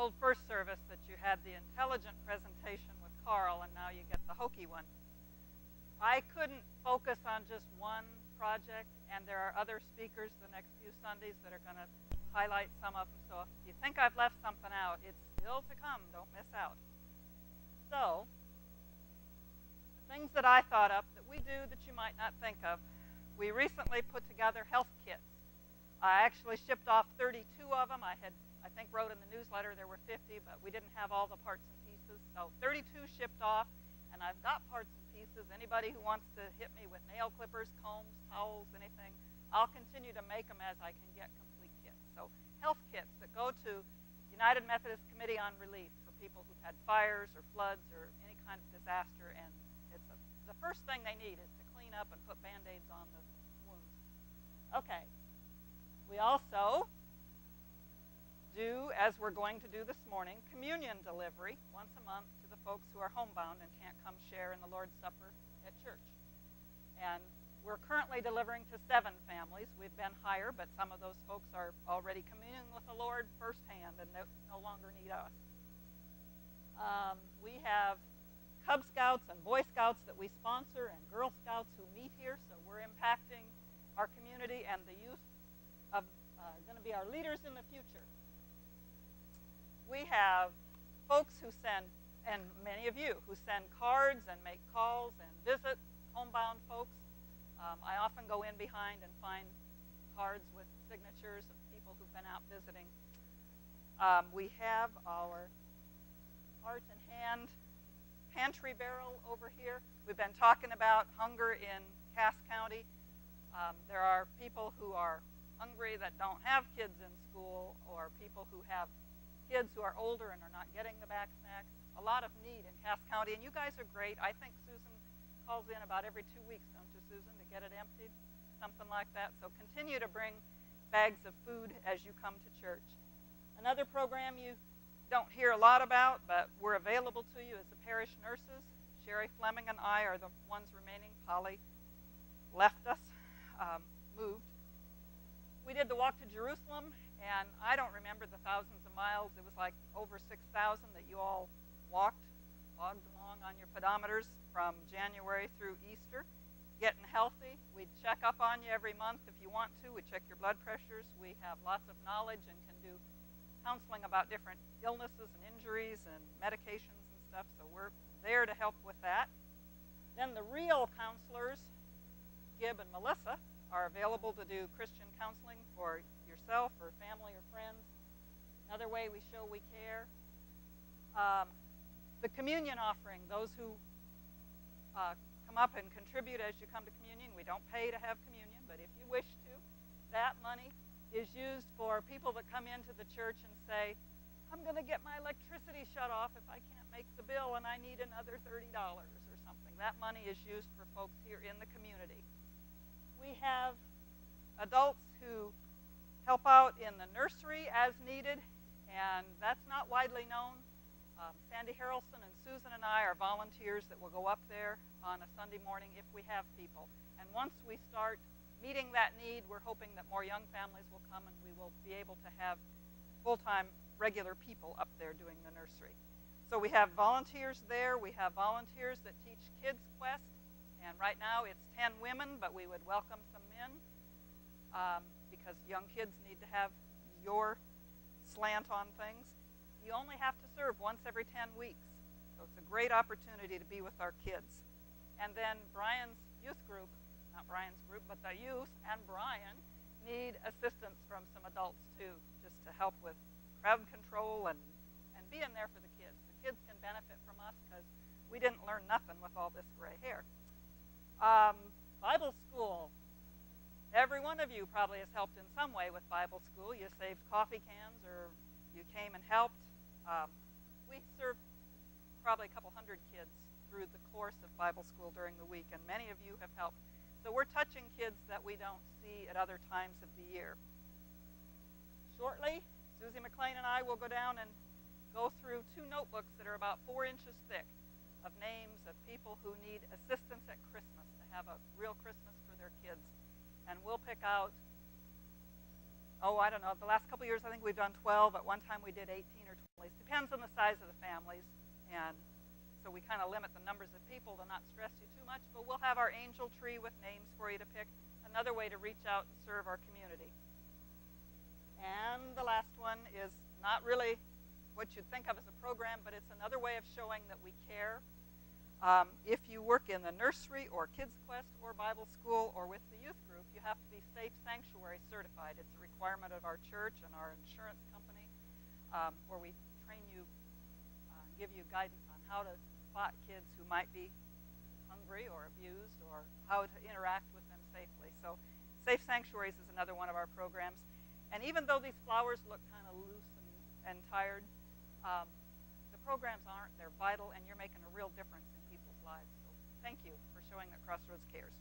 told first service that you had the intelligent presentation with Carl, and now you get the hokey one. I couldn't focus on just one project, and there are other speakers the next few Sundays that are going to highlight some of them. So if you think I've left something out, it's still to come. Don't miss out. So, the things that I thought up that we do that you might not think of. We recently put together health kits. I actually shipped off 32 of them. I think wrote in the newsletter there were 50, but we didn't have all the parts and pieces. So 32 shipped off, and I've got parts and pieces. Anybody who wants to hit me with nail clippers, combs, towels, anything, I'll continue to make them as I can get complete kits. So health kits that go to United Methodist Committee on Relief for people who've had fires or floods or any kind of disaster, and the first thing they need is to clean up and put Band-Aids on the wounds. Okay. We also do, as we're going to do this morning, communion delivery once a month to the folks who are homebound and can't come share in the Lord's Supper at church. And we're currently delivering to 7 families. We've been higher, but some of those folks are already communing with the Lord firsthand and no longer need us. We have Cub Scouts and Boy Scouts that we sponsor and Girl Scouts who meet here, so we're impacting our community, and the youth are going to be our leaders in the future. We have folks who send, and many of you, who send cards and make calls and visit homebound folks. I often go in behind and find cards with signatures of people who've been out visiting. We have our Heart and Hand pantry barrel over here. We've been talking about hunger in Cass County. There are people who are hungry that don't have kids in school, or people who have kids who are older and are not getting the back snacks. A lot of need in Cass County, and you guys are great. I think Susan calls in about every 2 weeks, don't you, Susan, to get it emptied? Something like that. So continue to bring bags of food as you come to church. Another program you don't hear a lot about, but we're available to you, is the parish nurses. Sherry Fleming and I are the ones remaining. Polly left us, moved. We did the walk to Jerusalem, and I don't remember the thousands of miles. It was like over 6,000 that you all logged along on your pedometers from January through Easter. Getting healthy. We check up on you every month if you want to. We check your blood pressures. We have lots of knowledge and can do counseling about different illnesses and injuries and medications and stuff, so we're there to help with that. Then the real counselors, Gib and Melissa, are available to do Christian counseling for yourself or family or friends. Another way we show we care. The communion offering, those who come up and contribute as you come to communion. We don't pay to have communion, but if you wish to, that money is used for people that come into the church and say, I'm going to get my electricity shut off if I can't make the bill and I need another $30 or something. That money is used for folks here in the community. We have adults who help out in the nursery as needed, and that's not widely known. Sandy Harrelson and Susan and I are volunteers that will go up there on a Sunday morning if we have people. And once we start meeting that need, we're hoping that more young families will come and we will be able to have full-time regular people up there doing the nursery. So we have volunteers there. We have volunteers that teach Kids Quest, and right now it's 10 women, but we would welcome some men because young kids need to have your slant on things. You only have to serve once every 10 weeks, so it's a great opportunity to be with our kids. And then Brian's youth group, not Brian's group, but the youth and Brian need assistance from some adults too, just to help with crowd control and being there for the kids. The kids can benefit from us because we didn't learn nothing with all this gray hair. Bible school. Every one of you probably has helped in some way with Bible school. You saved coffee cans or you came and helped. We served probably a couple hundred kids through the course of Bible school during the week, and many of you have helped. So we're touching kids that we don't see at other times of the year. Shortly, Susie McLean and I will go down and go through 2 notebooks that are about 4 inches thick of names of people who need assistance at Christmas to have a real Christmas for their kids. And we'll pick out I don't know, the last couple of years I think we've done 12. At one time we did 18 or 20. It depends on the size of the families. And so we kind of limit the numbers of people to not stress you too much. But we'll have our angel tree with names for you to pick. Another way to reach out and serve our community. And the last one is not really what you'd think of as a program, but it's another way of showing that we care. If you work in the nursery or Kids Quest or Bible school or with the youth group, you have to be Safe Sanctuary certified. It's a requirement of our church and our insurance company, where we train you, give you guidance on how to spot kids who might be hungry or abused, or how to interact with them safely. So Safe Sanctuaries is another one of our programs. And even though these flowers look kind of loose and tired, the programs aren't. They're vital, and you're making a real difference in people's lives. So thank you for showing that CrossRoads cares.